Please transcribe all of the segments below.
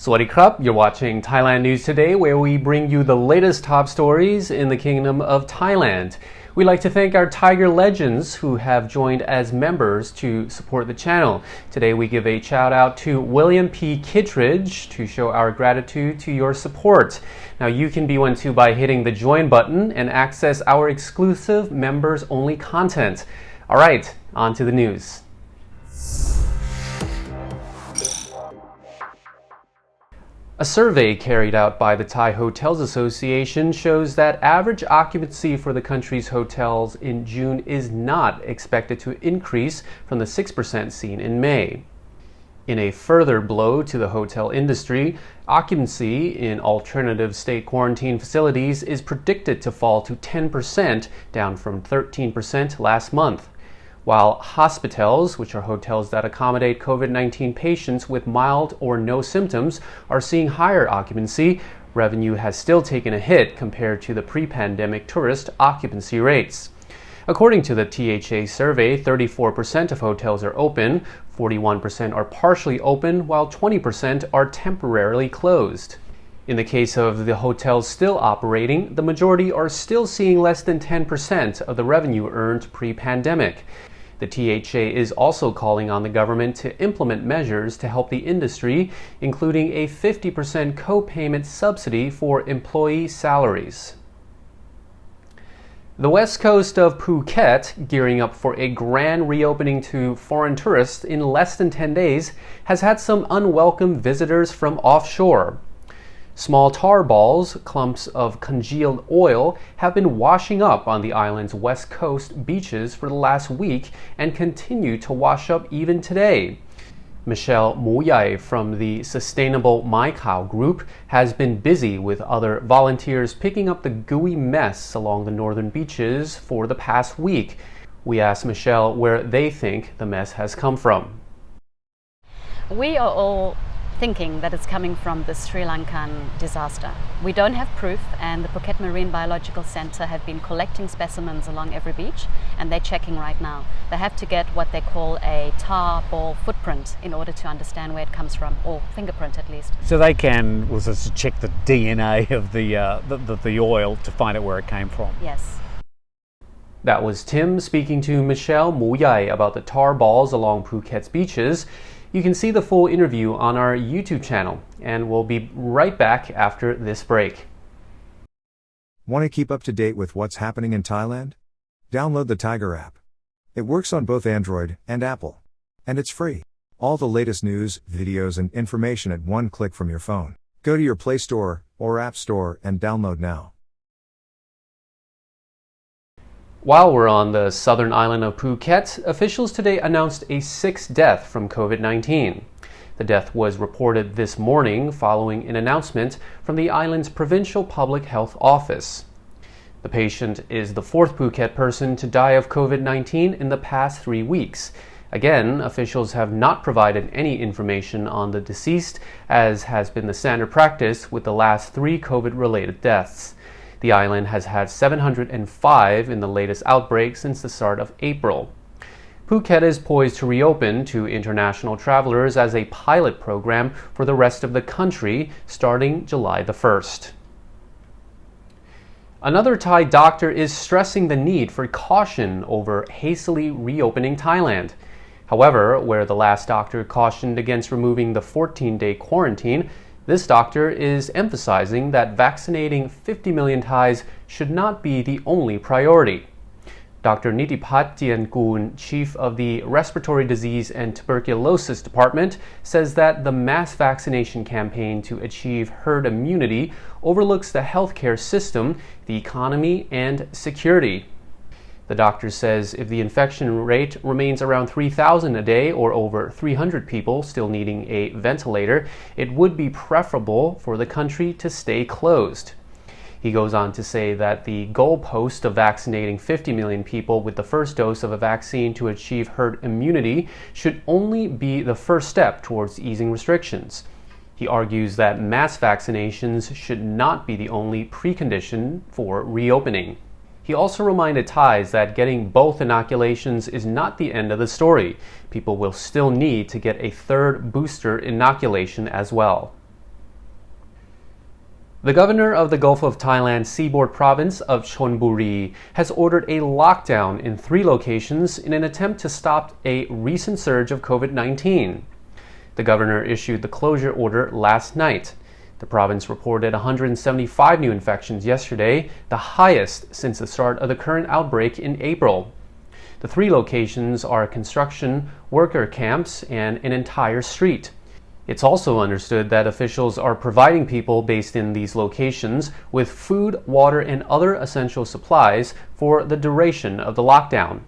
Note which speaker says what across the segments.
Speaker 1: Sawasdee krub, you're watching Thailand News Today, where we bring you the latest top stories in the Kingdom of Thailand. We'd like to thank our Thaiger legends who have joined as members to support the channel. Today we give a shout out to William P. Kittredge to show our gratitude to your support. Now you can be one too by hitting the join button and access our exclusive members only content. Alright, on to the news. A survey carried out by the Thai Hotels Association shows that average occupancy for the country's hotels in June is not expected to increase from the 6% seen in May. In a further blow to the hotel industry, occupancy in alternative state quarantine facilities is predicted to fall to 10%, down from 13% last month. While hospitals, which are hotels that accommodate COVID-19 patients with mild or no symptoms, are seeing higher occupancy, revenue has still taken a hit compared to the pre-pandemic tourist occupancy rates. According to the THA survey, 34% of hotels are open, 41% are partially open, while 20% are temporarily closed. In the case of the hotels still operating, the majority are still seeing less than 10% of the revenue earned pre-pandemic. The THA is also calling on the government to implement measures to help the industry, including a 50% co-payment subsidy for employee salaries. The west coast of Phuket, gearing up for a grand reopening to foreign tourists in less than 10 days, has had some unwelcome visitors from offshore. Small tar balls, clumps of congealed oil, have been washing up on the island's west coast beaches for the last week and continue to wash up even today. Michelle Muyai from the Sustainable Mai Khao group has been busy with other volunteers picking up the gooey mess along the northern beaches for the past week. We asked Michelle where they think the mess has come from.
Speaker 2: We are all thinking that it's coming from the Sri Lankan disaster. We don't have proof, and the Phuket Marine Biological Centre have been collecting specimens along every beach, and they're checking right now. They have to get what they call a tar ball footprint in order to understand where it comes from, or fingerprint at least.
Speaker 3: So they can also check the DNA of the oil to find out where it came from?
Speaker 2: Yes.
Speaker 1: That was Tim speaking to Michelle Muyai about the tar balls along Phuket's beaches. You can see the full interview on our YouTube channel, and we'll be right back after this break.
Speaker 4: Want to keep up to date with what's happening in Thailand? Download the Thaiger app. It works on both Android and Apple. And it's free. All the latest news, videos, and information at one click from your phone. Go to your Play Store or App Store and download now.
Speaker 1: While we're on the southern island of Phuket, officials today announced a sixth death from COVID-19. The death was reported this morning following an announcement from the island's Provincial Public Health Office. The patient is the fourth Phuket person to die of COVID-19 in the past 3 weeks. Again, officials have not provided any information on the deceased, as has been the standard practice with the last 3 COVID-related deaths. The island has had 705 in the latest outbreak since the start of April. Phuket is poised to reopen to international travelers as a pilot program for the rest of the country starting July the 1st. Another Thai doctor is stressing the need for caution over hastily reopening Thailand. However, where the last doctor cautioned against removing the 14-day quarantine, this doctor is emphasizing that vaccinating 50 million Thais should not be the only priority. Dr. Nitipat Jiangoon, chief of the Respiratory Disease and Tuberculosis Department, says that the mass vaccination campaign to achieve herd immunity overlooks the healthcare system, the economy, and security. The doctor says if the infection rate remains around 3,000 a day or over 300 people still needing a ventilator, it would be preferable for the country to stay closed. He goes on to say that the goalpost of vaccinating 50 million people with the first dose of a vaccine to achieve herd immunity should only be the first step towards easing restrictions. He argues that mass vaccinations should not be the only precondition for reopening. He also reminded Thais that getting both inoculations is not the end of the story. People will still need to get a third booster inoculation as well. The governor of the Gulf of Thailand seaboard province of Chon Buri has ordered a lockdown in 3 locations in an attempt to stop a recent surge of COVID-19. The governor issued the closure order last night. The province reported 175 new infections yesterday, the highest since the start of the current outbreak in April. The 3 locations are construction, worker camps, and an entire street. It's also understood that officials are providing people based in these locations with food, water, and other essential supplies for the duration of the lockdown.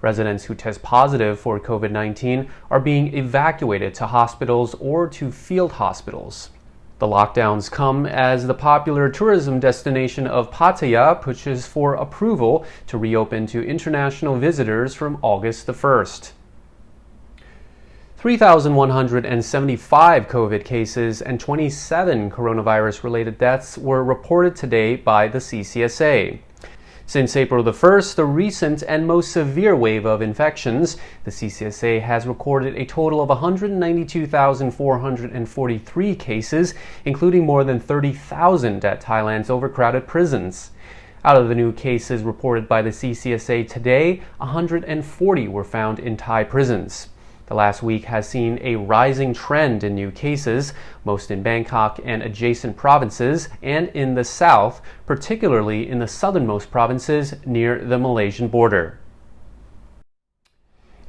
Speaker 1: Residents who test positive for COVID-19 are being evacuated to hospitals or to field hospitals. The lockdowns come as the popular tourism destination of Pattaya pushes for approval to reopen to international visitors from August the 1st. 3,175 COVID cases and 27 coronavirus-related deaths were reported today by the CCSA. Since April the 1st, the recent and most severe wave of infections, the CCSA has recorded a total of 192,443 cases, including more than 30,000 at Thailand's overcrowded prisons. Out of the new cases reported by the CCSA today, 140 were found in Thai prisons. The last week has seen a rising trend in new cases, most in Bangkok and adjacent provinces, and in the south, particularly in the southernmost provinces near the Malaysian border.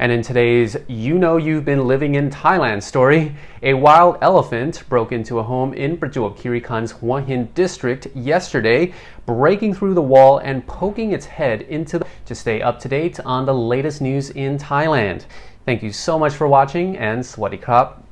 Speaker 1: And in today's You Know You've Been Living in Thailand story, a wild elephant broke into a home in Prachuap Khiri's Hua Hin district yesterday, breaking through the wall and poking its head into the... To stay up to date on the latest news in Thailand. Thank you so much for watching, and Sawasdee krap.